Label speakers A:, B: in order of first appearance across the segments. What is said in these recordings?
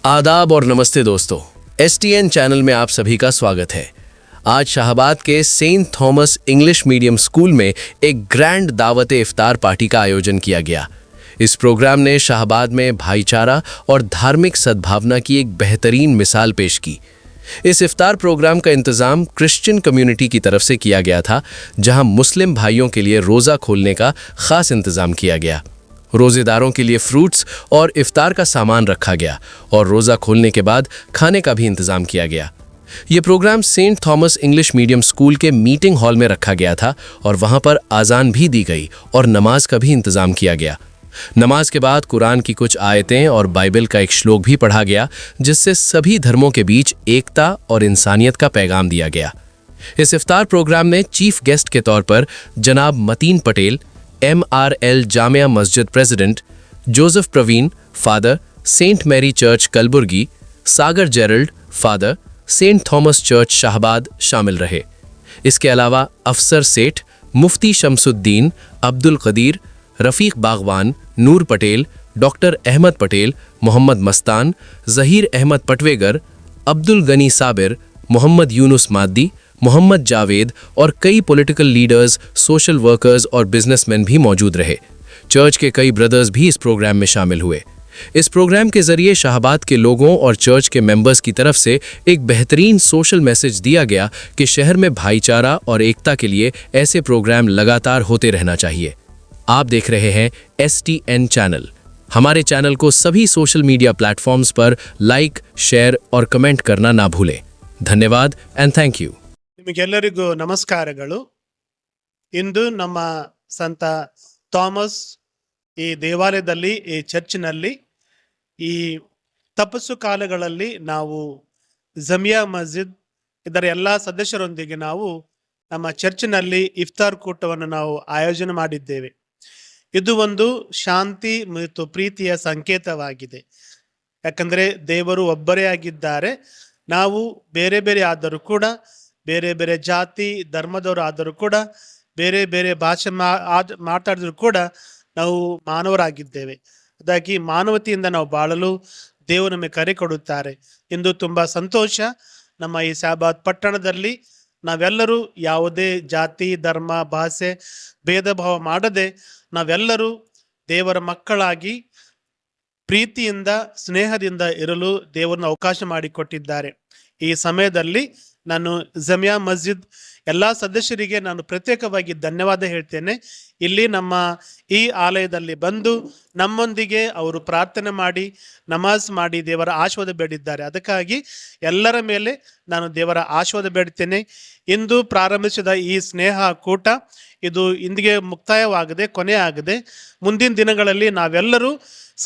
A: आदाब और नमस्ते दोस्तों, STN चैनल में आप सभी का स्वागत है। आज शाहबाद के Saint Thomas English medium school में एक ग्रैंड दावत इफ्तार पार्टी का आयोजन किया गया। इस प्रोग्राम ने शाहबाद में भाईचारा और धार्मिक सद्भावना की एक बेहतरीन मिसाल पेश की। इस इफ्तार प्रोग्राम का इंतजाम क्रिश्चियन कम्युनिटी की तरफ से किया गया था, जहां मुस्लिम भाइयों के लिए रोज़ा खोलने का खास इंतजाम किया गया। रोज़ेदारों के लिए फ्रूट्स और इफ्तार का सामान रखा गया और रोज़ा खोलने के बाद खाने का भी इंतजाम किया गया। ये programme Saint Thomas English medium school के मीटिंग हॉल में रखा गया था और वहाँ पर आज़ान भी दी गई और नमाज का भी इंतजाम किया गया। नमाज के बाद कुरान की कुछ आयतें और बाइबल का एक श्लोक भी पढ़ा गया, जिससे सभी धर्मों के बीच एकता और इंसानियत का पैगाम दिया गया। इस इफ्तार प्रोग्राम में चीफ गेस्ट के तौर पर जनाब Mateen Patel, MRL Jamia Masjid president, Joseph Praveen father, saint Mary church Kalaburagi, Sagar Gerald father, saint Thomas church Shahabad शामिल रहे। इसके अलावा अफसर सेठ, मुफ्ती शमसुद्दीन, अब्दुल कदीर, रफ़ीक बागवान, नूर पटेल, डॉक्टर अहमद पटेल, मोहम्मद मस्तान, ज़हीर अहमद पटवेगर, अब्दुल गनी साबिर, मोहम्मद यूनुस मादी, मोहम्मद जावेद और कई पॉलिटिकल लीडर्स, सोशल वर्कर्स और बिजनेसमैन भी मौजूद रहे। चर्च के कई ब्रदर्स भी इस प्रोग्राम में शामिल हुए। इस प्रोग्राम के जरिए शाहबाद के लोगों और चर्च के मेंबर्स की तरफ से एक बेहतरीन सोशल मैसेज दिया गया कि शहर में भाईचारा और एकता के लिए ऐसे प्रोग्राम लगातार होते रहना चाहिए। आप देख रहे हैं STN चैनल। हमारे चैनल को सभी सोशल मीडिया प्लेटफॉर्म्स पर लाइक, शेयर और कमेंट करना ना भूलें। धन्यवाद एंड थैंक यू।
B: ನಿಮಗೆಲ್ಲರಿಗೂ ನಮಸ್ಕಾರಗಳು. ಇಂದು ನಮ್ಮ ಸಂತ ಥಾಮಸ್ ಈ ದೇವಾಲಯದಲ್ಲಿ, ಈ ಚರ್ಚ್ನಲ್ಲಿ, ಈ ತಪಸ್ಸು ಕಾಲಗಳಲ್ಲಿ ನಾವು ಜಮಿಯಾ ಮಸ್ಜಿದ್ ಇದರ ಎಲ್ಲ ಸದಸ್ಯರೊಂದಿಗೆ ನಾವು ನಮ್ಮ ಚರ್ಚ್ನಲ್ಲಿ ಇಫ್ತಾರ್ ಕೂಟವನ್ನು ನಾವು ಆಯೋಜನೆ ಮಾಡಿದ್ದೇವೆ. ಇದು ಒಂದು ಶಾಂತಿ ಮತ್ತು ಪ್ರೀತಿಯ ಸಂಕೇತವಾಗಿದೆ. ಯಾಕಂದರೆ ದೇವರು ಒಬ್ಬರೇ ಆಗಿದ್ದಾರೆ. ನಾವು ಬೇರೆ ಬೇರೆ ಆದರೂ ಕೂಡ, ಬೇರೆ ಬೇರೆ ಜಾತಿ ಧರ್ಮದವರು ಆದರೂ ಕೂಡ, ಬೇರೆ ಬೇರೆ ಭಾಷೆ ಮಾತಾಡಿದ್ರು ಕೂಡ ನಾವು ಮಾನವರಾಗಿದ್ದೇವೆ. ಅದಾಗಿ ಮಾನವತೆಯಿಂದ ನಾವು ಬಾಳಲು ದೇವರು ನಮಗೆ ಕರೆ ಕೊಡುತ್ತಾರೆ. ಇಂದು ತುಂಬ ಸಂತೋಷ. ನಮ್ಮ ಈ ಶಾಹಬಾದ್ ಪಟ್ಟಣದಲ್ಲಿ ನಾವೆಲ್ಲರೂ ಯಾವುದೇ ಜಾತಿ ಧರ್ಮ ಭಾಷೆ ಭೇದ ಭಾವ ಮಾಡದೆ ನಾವೆಲ್ಲರೂ ದೇವರ ಮಕ್ಕಳಾಗಿ ಪ್ರೀತಿಯಿಂದ ಸ್ನೇಹದಿಂದ ಇರಲು ದೇವರನ್ನು ಅವಕಾಶ ಮಾಡಿಕೊಟ್ಟಿದ್ದಾರೆ. ಈ ಸಮಯದಲ್ಲಿ ನಾನು ಜಮಿಯಾ ಮಸ್ಜಿದ್ ಎಲ್ಲ ಸದಸ್ಯರಿಗೆ ನಾನು ಪ್ರತ್ಯೇಕವಾಗಿ ಧನ್ಯವಾದ ಹೇಳ್ತೇನೆ. ಇಲ್ಲಿ ನಮ್ಮ ಈ ಆಲಯದಲ್ಲಿ ಬಂದು ನಮ್ಮೊಂದಿಗೆ ಅವರು ಪ್ರಾರ್ಥನೆ ಮಾಡಿ, ನಮಾಜ್ ಮಾಡಿ ದೇವರ ಆಶೀರ್ವಾದ ಬೇಡಿದ್ದಾರೆ. ಅದಕ್ಕಾಗಿ ಎಲ್ಲರ ಮೇಲೆ ನಾನು ದೇವರ ಆಶೀರ್ವಾದ ಬೇಡ್ತೇನೆ. ಇಂದು ಪ್ರಾರಂಭಿಸಿದ ಈ ಸ್ನೇಹ ಕೂಟ ಇದು ಇಂದಿಗೆ ಮುಕ್ತಾಯವಾಗದೆ, ಕೊನೆ ಆಗದೆ, ಮುಂದಿನ ದಿನಗಳಲ್ಲಿ ನಾವೆಲ್ಲರೂ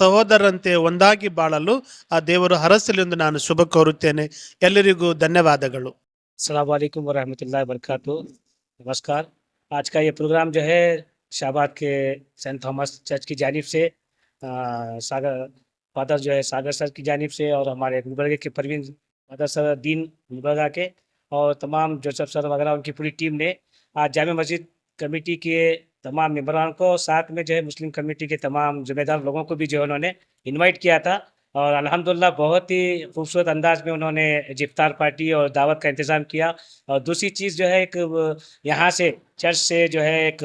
B: ಸಹೋದರರಂತೆ ಒಂದಾಗಿ ಬಾಳಲು ಆ ದೇವರು ಹರಸಲಿ ಎಂದು ನಾನು ಶುಭ ಕೋರುತ್ತೇನೆ. ಎಲ್ಲರಿಗೂ ಧನ್ಯವಾದಗಳು.
C: अस्सलाम वालेकुम वरहमतुल्लाहि वबरकातुहू। नमस्कार। आज का ये प्रोग्राम जो है शाहबाद के सेंट थॉमस चर्च की जानिब से सागर फादर जो है सागर सर की जानिब से, और हमारे गुलबर्गा के परवीन फादर सर दीन गुलबर्गा के, और तमाम जोसेफ सर वगैरह उनकी पूरी टीम ने आज जामे मस्जिद कमेटी के तमाम मेम्बरान को, साथ में जो है मुस्लिम कमेटी के तमाम जिम्मेदार लोगों को भी जो है उन्होंने इन्वाइट किया था। और अल्हम्दुलिल्लाह बहुत ही खूबसूरत अंदाज में उन्होंने इफ्तार पार्टी और दावत का इंतज़ाम किया। और दूसरी चीज़ जो है, एक यहाँ से चर्च से जो है एक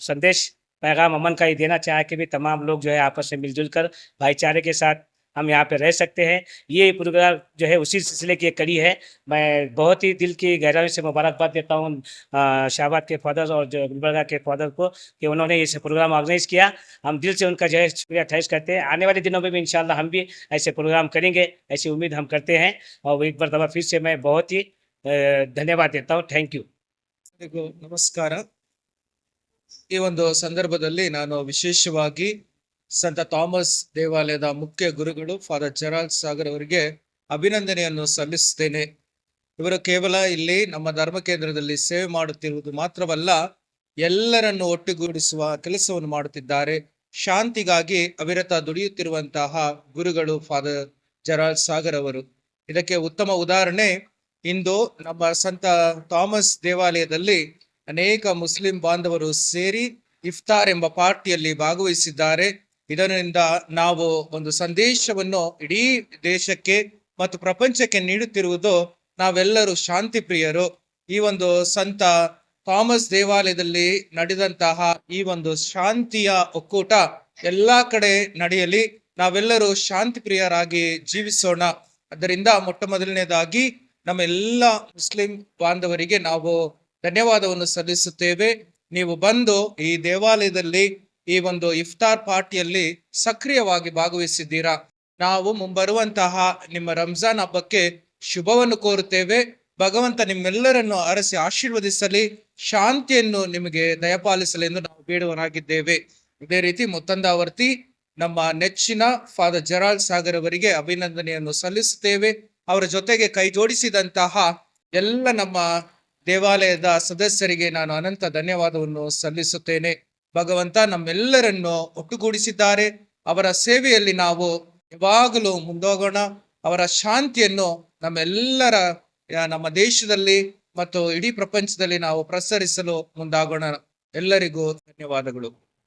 C: संदेश, पैगाम अमन का ही देना चाहे कि भी तमाम लोग जो है आपस में मिलजुल कर भाईचारे के साथ हम यहाँ पे रह सकते हैं। ये प्रोग्राम जो है उसी सिलसिले की एक कड़ी है। मैं बहुत ही दिल की गहराई से मुबारकबाद देता हूँ शाहबाद के फादर और जो गुलबर्गा के फादर को कि उन्होंने ये प्रोग्राम ऑर्गेनाइज़ किया। हम दिल से उनका जो है शुक्रिया अठाइश करते हैं। आने वाले दिनों में भी इंशाल्लाह हम भी ऐसे प्रोग्राम करेंगे, ऐसी उम्मीद हम करते हैं। और एक बार दफ़ा फिर से मैं बहुत ही धन्यवाद देता हूँ। Thank you.
D: ನಮಸ್ಕಾರ. ಈ ಒಂದು ಸಂದರ್ಭದಲ್ಲಿ ನಾನು ವಿಶೇಷವಾಗಿ ಸಂತ ಥಾಮಸ್ ದೇವಾಲಯದ ಮುಖ್ಯ ಗುರುಗಳು ಫಾದರ್ ಜೆರಾಲ್ಡ್ ಸಾಗರ್ ಅವರಿಗೆ ಅಭಿನಂದನೆಯನ್ನು ಸಲ್ಲಿಸುತ್ತೇನೆ. ಇವರು ಕೇವಲ ಇಲ್ಲಿ ನಮ್ಮ ಧರ್ಮ ಕೇಂದ್ರದಲ್ಲಿ ಸೇವೆ ಮಾಡುತ್ತಿರುವುದು ಮಾತ್ರವಲ್ಲ, ಎಲ್ಲರನ್ನು ಒಟ್ಟುಗೂಡಿಸುವ ಕೆಲಸವನ್ನು ಮಾಡುತ್ತಿದ್ದಾರೆ. ಶಾಂತಿಗಾಗಿ ಅವಿರತ ದುಡಿಯುತ್ತಿರುವಂತಹ ಗುರುಗಳು ಫಾದರ್ ಜೆರಾಲ್ಡ್ ಸಾಗರ್ ಅವರು. ಇದಕ್ಕೆ ಉತ್ತಮ ಉದಾಹರಣೆ ಇಂದು ನಮ್ಮ ಸಂತ ಥಾಮಸ್ ದೇವಾಲಯದಲ್ಲಿ ಅನೇಕ ಮುಸ್ಲಿಂ ಬಾಂಧವರು ಸೇರಿ ಇಫ್ತಾರ್ ಎಂಬ ಪಾರ್ಟಿಯಲ್ಲಿ ಭಾಗವಹಿಸಿದ್ದಾರೆ. ಇದರಿಂದ ನಾವು ಒಂದು ಸಂದೇಶವನ್ನು ಇಡೀ ದೇಶಕ್ಕೆ ಮತ್ತು ಪ್ರಪಂಚಕ್ಕೆ ನೀಡುತ್ತಿರುವುದು ನಾವೆಲ್ಲರೂ ಶಾಂತಿ ಪ್ರಿಯರು. ಈ ಒಂದು ಸಂತ ಥಾಮಸ್ ದೇವಾಲಯದಲ್ಲಿ ನಡೆದಂತಹ ಈ ಒಂದು ಶಾಂತಿಯ ಒಕ್ಕೂಟ ಎಲ್ಲಾ ಕಡೆ ನಡೆಯಲಿ. ನಾವೆಲ್ಲರೂ ಶಾಂತಿ ಪ್ರಿಯರಾಗಿ ಜೀವಿಸೋಣ. ಅದರಿಂದ ಮೊಟ್ಟ ಮೊದಲನೇದಾಗಿ ನಮ್ಮ ಎಲ್ಲ ಮುಸ್ಲಿಂ ಬಾಂಧವರಿಗೆ ನಾವು ಧನ್ಯವಾದವನ್ನು ಸಲ್ಲಿಸುತ್ತೇವೆ. ನೀವು ಬಂದು ಈ ದೇವಾಲಯದಲ್ಲಿ ಈ ಒಂದು ಇಫ್ತಾರ್ ಪಾರ್ಟಿಯಲ್ಲಿ ಸಕ್ರಿಯವಾಗಿ ಭಾಗವಹಿಸಿದ್ದೀರಾ. ನಾವು ಮುಂಬರುವಂತಹ ನಿಮ್ಮ ರಂಜಾನ್ ಹಬ್ಬಕ್ಕೆ ಶುಭವನ್ನು ಕೋರುತ್ತೇವೆ. ಭಗವಂತ ನಿಮ್ಮೆಲ್ಲರನ್ನು ಅರಸಿ ಆಶೀರ್ವದಿಸಲಿ, ಶಾಂತಿಯನ್ನು ನಿಮಗೆ ದಯಪಾಲಿಸಲಿ ಎಂದು ನಾವು ಬೇಡುವರಾಗಿದ್ದೇವೆ. ಇದೇ ರೀತಿ ಮತ್ತೊಂದಾವರ್ತಿ ನಮ್ಮ ನೆಚ್ಚಿನ ಫಾದರ್ ಜೆರಾಲ್ಡ್ ಸಾಗರ್ ಅವರಿಗೆ ಅಭಿನಂದನೆಯನ್ನು ಸಲ್ಲಿಸುತ್ತೇವೆ. ಅವರ ಜೊತೆಗೆ ಕೈ ಜೋಡಿಸಿದಂತಹ ಎಲ್ಲ ನಮ್ಮ ದೇವಾಲಯದ ಸದಸ್ಯರಿಗೆ ನಾನು ಅನಂತ ಧನ್ಯವಾದವನ್ನು ಸಲ್ಲಿಸುತ್ತೇನೆ. ಭಗವಂತ ನಮ್ಮೆಲ್ಲರನ್ನು ಒಟ್ಟುಗೂಡಿಸಿದ್ದಾರೆ. ಅವರ ಸೇವೆಯಲ್ಲಿ ನಾವು ಯಾವಾಗಲೂ ಮುಂದೋಗೋಣ. ಅವರ ಶಾಂತಿಯನ್ನು ನಮ್ಮ ದೇಶದಲ್ಲಿ ಮತ್ತು ಇಡೀ ಪ್ರಪಂಚದಲ್ಲಿ ನಾವು ಪ್ರಸರಿಸಲು ಮುಂದಾಗೋಣ. ಎಲ್ಲರಿಗೂ ಧನ್ಯವಾದಗಳು.